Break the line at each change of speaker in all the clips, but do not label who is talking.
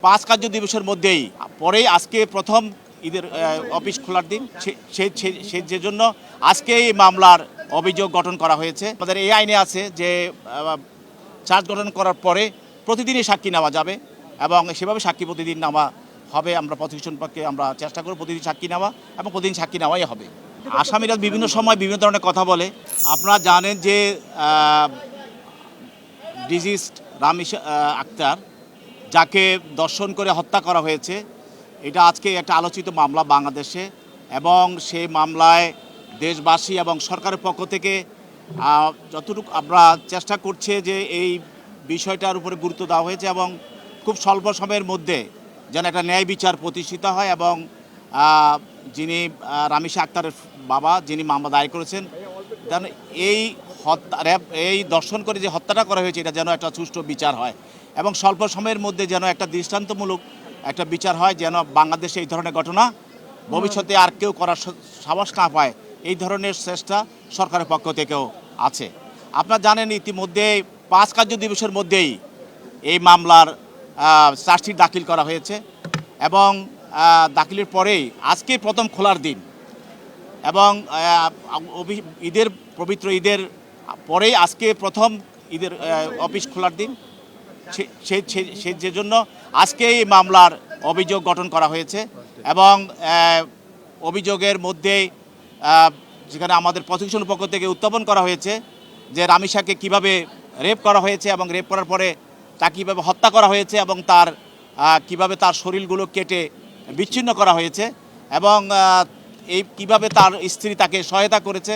5 কার্য দিবসের মধ্যেই পরেই আজকে প্রথম ঈদের অফিস খোলার দিন যে জন্য আজকে এই মামলার অভিযোগ গঠন করা হয়েছে। আমাদের এই আইনে আছে যে চার্জ গঠন করার পরে প্রতিদিনই সাক্ষী নেওয়া যাবে এবং সেভাবে সাক্ষী প্রতিদিন নেওয়া হবে। আমরা প্রসিকিউশন পক্ষে আমরা চেষ্টা করব প্রতিদিন সাক্ষী নেওয়া এবং প্রতিদিন সাক্ষী নেওয়াই হবে। আসামিরা বিভিন্ন সময় বিভিন্ন ধরনের কথা বলে। আপনারা জানেন যে ডিজিজড রামিশা আক্তার যাকে দর্শন করে হত্যা করা হয়েছে, এটা আজকে একটা আলোচিত মামলা বাংলাদেশে এবং সেই মামলায় দেশবাসী এবং সরকারের পক্ষ থেকে যতটুকু আমরা চেষ্টা করছে যে এই বিষয়টার উপরে গুরুত্ব দেওয়া হয়েছে এবং খুব স্বল্প সময়ের মধ্যে যেন একটা ন্যায় বিচার প্রতিষ্ঠিত হয় এবং যিনি রামিশা আক্তারের বাবা যিনি মামলা দায়ের করেছেন যেন এই দর্শন করে যে হত্যাটা করা হয়েছে এটা যেন একটা সুষ্ঠু বিচার হয় এবং স্বল্প সময়ের মধ্যে যেন একটা দৃষ্টান্তমূলক একটা বিচার হয়, যেন বাংলাদেশে এই ধরনের ঘটনা ভবিষ্যতে আর কেউ করার সাহস না পায়। এই ধরনের চেষ্টা সরকারের পক্ষ থেকেও আছে। আপনারা জানেন ইতিমধ্যে 5 কার্য দিবসের মধ্যেই এই মামলার চার্জশিট দাখিল করা হয়েছে এবং দাখিলের পরেই আজকে প্রথম খোলার দিন এবং পবিত্র ঈদের পরেই আজকে প্রথম ঈদের অফিস খোলার দিন যে জন্য আজকে এই মামলার অভিযোগ গঠন করা হয়েছে এবং অভিযোগের মধ্যে যেখানে আমাদের প্রসিকিউশন পক্ষ থেকে উত্থাপন করা হয়েছে যে রামিশাকে কিভাবে রেপ করা হয়েছে এবং রেপ করার পরে তাকে কীভাবে হত্যা করা হয়েছে এবং কিভাবে তার শরীরগুলো কেটে বিচ্ছিন্ন করা হয়েছে এবং কিভাবে তার স্ত্রী তাকে সহায়তা করেছে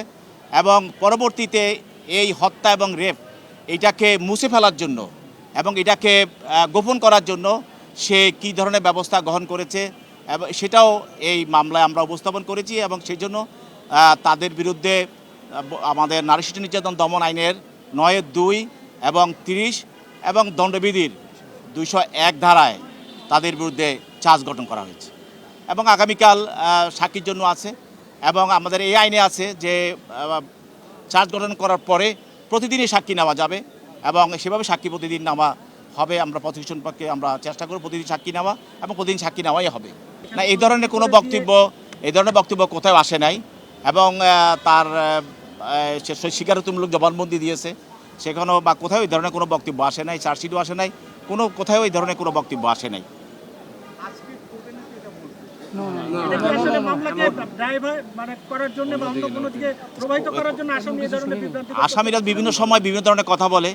এবং পরবর্তীতে এই হত্যা এবং রেপ এটাকে মুছে ফেলার জন্য এবং এটাকে গোপন করার জন্য সে কী ধরনের ব্যবস্থা গ্রহণ করেছে এবং সেটাও এই মামলায় আমরা উপস্থাপন করেছি এবং সেই জন্য তাদের বিরুদ্ধে আমাদের নারী শিশু নির্যাতন দমন আইনের 9(2) এবং 30 এবং দণ্ডবিধির 201 ধারায় তাদের বিরুদ্ধে চার্জ গঠন করা হয়েছে এবং আগামীকাল সাক্ষীর জন্য আছে এবং আমাদের এই আইনে আছে যে চার্জ গঠন করার পরে প্রতিদিনই সাক্ষী নেওয়া যাবে এবং সেভাবে সাক্ষী প্রতিদিন নেওয়া হবে। আমরা প্রসিকিউশন পক্ষে আমরা চেষ্টা করব প্রতিদিন সাক্ষী নেওয়া এবং প্রতিদিন সাক্ষী নেওয়াই হবে। না এই ধরনের বক্তব্য কোথাও আসে নাই এবং তার স্বীকারোক্তিমূলক জবানবন্দি দিয়েছে সেখানেও বা কোথাও এই ধরনের কোনো বক্তব্য আসে নাই, চার্জশিটও আসে নাই, কোথাও এই ধরনের কোনো বক্তব্য আসে নাই। আসামিরা বিভিন্ন সময় বিভিন্ন ধরনের কথা বলে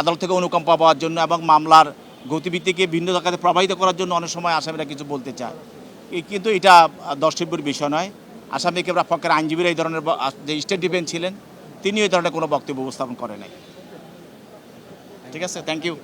আদালত থেকে অনুকম্পা পাওয়ার জন্য এবং মামলার গতিবিধিকে ভিন্ন জায়গাতে প্রবাহিত করার জন্য অনেক সময় আসামিরা কিছু বলতে চায়, কিন্তু এটা দর্শব্যের বিষয় নয়। আসামিকে পক্ষের আইনজীবীরা এই ধরনের যে স্টেট ডিফেন্স ছিলেন তিনি এই ধরনের কোনো বক্তব্য উপস্থাপন করে নাই। ঠিক আছে, থ্যাংক ইউ।